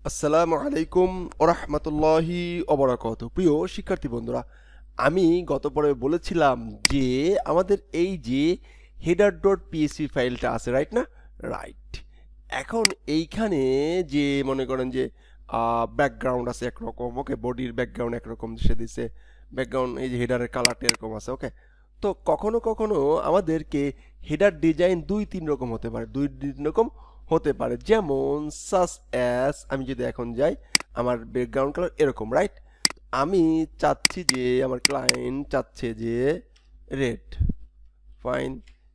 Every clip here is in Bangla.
আসসালামু আলাইকুম ওরহমতুল্লাহি ওবরাকাতুহু। প্রিয় শিক্ষার্থী বন্ধুরা, আমি গত পর্বে বলেছিলাম যে আমাদের এই যে হেডার ডট পিএসপি ফাইলটা আছে, রাইট না? রাইট। এখন এইখানে যে মনে করেন যে ব্যাকগ্রাউন্ড আছে একরকম, ওকে, বডির ব্যাকগ্রাউন্ড একরকম সে দিছে, ব্যাকগ্রাউন্ড এই যে হেডারের কালারটা এরকম আছে, ওকে। তো কখনো কখনো আমাদেরকে হেডার ডিজাইন দুই তিন রকম হতে পারে, যেমন সাস অ্যাজ, আমি যদি এখন যাই আমার ব্যাকগ্রাউন্ড কালার এরকম, রাইট? আমি চাচ্ছি যে আমার ক্লায়েন্ট চাচ্ছে যে রেড, ফাইন।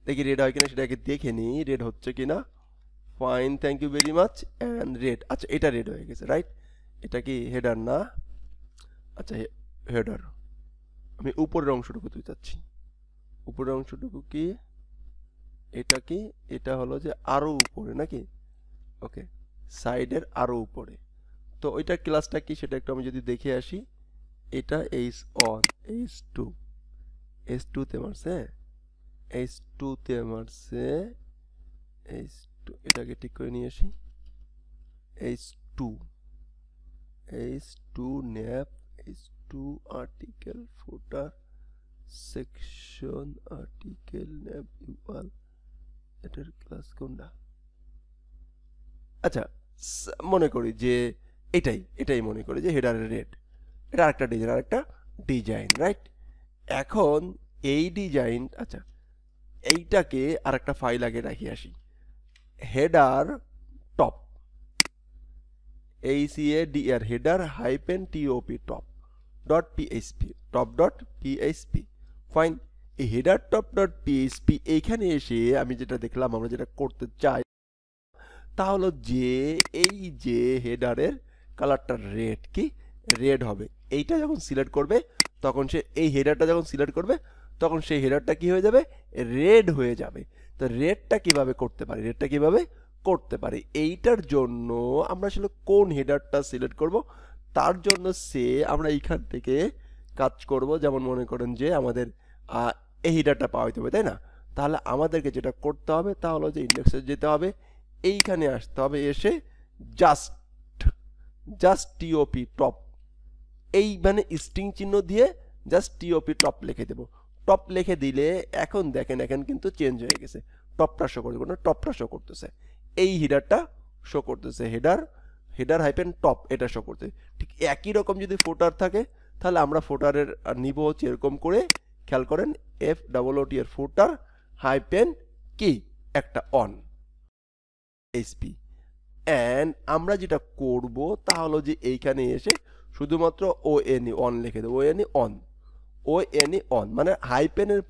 দেখি রেড হয় কিনা, সেটাকে দেখে নিই রেড হচ্ছে কিনা। Fine, thank you very much. And red, আচ্ছা এটা রেড হয়ে গেছে, রাইট? এটা কি হেডার না? আচ্ছা হেডার, আমি উপরের অংশটুকু তুই চাচ্ছি। উপরের অংশটুকু কি এটা? কি এটা হলো যে আরো উপরে নাকি? ওকে, সাইডের আরো উপরে। তো ওইটার ক্লাসটা কি সেটা একটু আমি যদি দেখে আসি। এটা H on, H two, H টুতে মারছে, এইচ টুতে মারছে, এইচ টু, এটাকে ঠিক করে নিয়ে আসি। H two, H two nav, H two article footer section, article nav UL, এটার ক্লাস কোনটা? আচ্ছা, মনে করি যে এটাই মনে করি যে হেডারের রেড। এটা আরেকটা ডিজাইন, রাইট? এখন এই ডিজাইন, আচ্ছা এইটাকে আরেকটা ফাইল আগে রাখি আসি। Header top, HADR, header hyphen TOP, top dot PHP, top dot PHP. Fine, এই হেডার টপ ডট পিএইচপি এইখানে এসে আমি যেটা দেখলাম, আমরা যেটা করতে চাই তা হলো যে এই যে হেডারের কালারটা রেড, কি রেড হবে। এইটা যখন সিলেক্ট করবে তখন সে এই হেডারটা যখন সিলেক্ট করবে তখন সেই হেডারটা কি হয়ে যাবে? রেড হয়ে যাবে। তো রেডটা কিভাবে করতে পারি? এইটার জন্য আমরা আসলে কোন হেডারটা সিলেক্ট করব, তার জন্য আমরা এইখান থেকে কাজ করব। যেমন মনে করেন যে আমাদের এই হেডারটা পাওয়া যেতে হবে, তাই না? তাহলে আমাদেরকে যেটা করতে হবে তা হলো যে ইন্ডেক্সে যেতে হবে, এইখানে আসতে হবে, এসে জাস্ট টিওপি টপ, এই মানে স্ট্রিং চিহ্ন দিয়ে জাস্ট টিওপি টপ লিখে দেব। টপ লিখে দিলে এখন দেখেন এখন কিন্তু চেঞ্জ হয়ে গেছে, টপটা শো করছে না, টপটা শো করতেছে, এই হেডারটা শো করতেছে, হেডার হাইপেন টপ এটা শো করতে। ঠিক একই রকম যদি ফুটার থাকে তাহলে আমরা ফুটারের নিব হচ্ছে এরকম করে, খেয়াল করেন FOOT এর ফুটার হাইপেন কি একটা অন এইচপি। অ্যান্ড আমরা যেটা করব তা হলো যে এইখানে এসে শুধুমাত্র ONE অন লিখে দেবো, ONE অন মানে হাইপেনের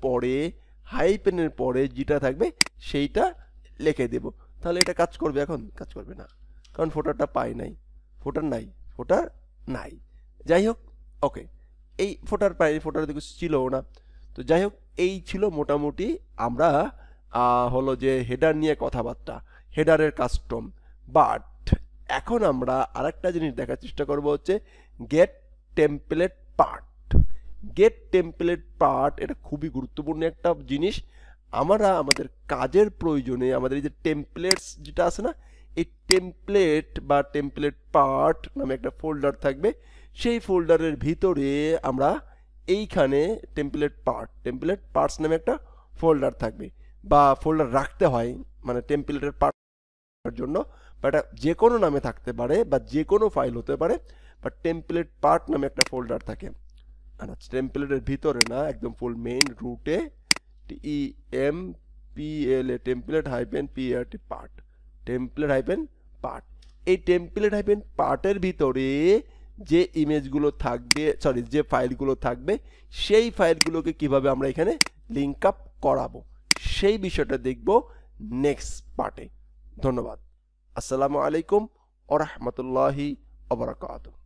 পরে যেটা থাকবে সেইটা লিখে দেব। তাহলে এটা কাজ করবে? এখন কাজ করবে না, কারণ ফোটারটা পাই নাই, ফোটার নাই। যাই হোক, ওকে, এই ফোটার পাইনি, ফোটার দিকে ছিলও না। তো যাই হোক, এই ছিল মোটামুটি আমরা হলো যে হেডার নিয়ে কথাবার্তা, হেডারের কাস্টম। বাট এখন আমরা আরেকটা জিনিস দেখার চেষ্টা করব, হচ্ছে গেট টেমপ্লেট পার্ট। এটা খুবই গুরুত্বপূর্ণ একটা জিনিস। আমরা আমাদের কাজের প্রয়োজনে আমাদের এই যে টেমপ্লেটস যেটা আছে না, এই টেমপ্লেট বা টেমপ্লেট পার্ট নামে একটা ফোল্ডার থাকবে। সেই ফোল্ডারের ভিতরে আমরা এইখানে টেমপ্লেট পার্টস নামে একটা ফোল্ডার থাকবে, বা ফোল্ডার রাখতে হয়, মানে টেমপ্লেটের পার্ট জন্য, বা এটা যে কোনো নামে থাকতে পারে বা যে কোনো ফাইল হতে পারে, বা টেমপ্লেট পার্ট নামে একটা ফোল্ডার থাকে। আর টেমপ্লেটের ভিতরে না, একদম ফুল মেইন রুটে TEMPLA, template hyphen PART, part. এই টেমপ্লেট হাইপেন পার্টের ভিতরে যে ইমেজগুলো থাকবে, যে ফাইলগুলো থাকবে, সেই ফাইলগুলোকে কিভাবে আমরা এখানে লিঙ্ক আপ করাবো সেই বিষয়টা দেখব নেক্সট পার্টে। ধন্যবাদ। আসসালামু আলাইকুম ওয়া রাহমাতুল্লাহি ওয়া বারাকাতুহু।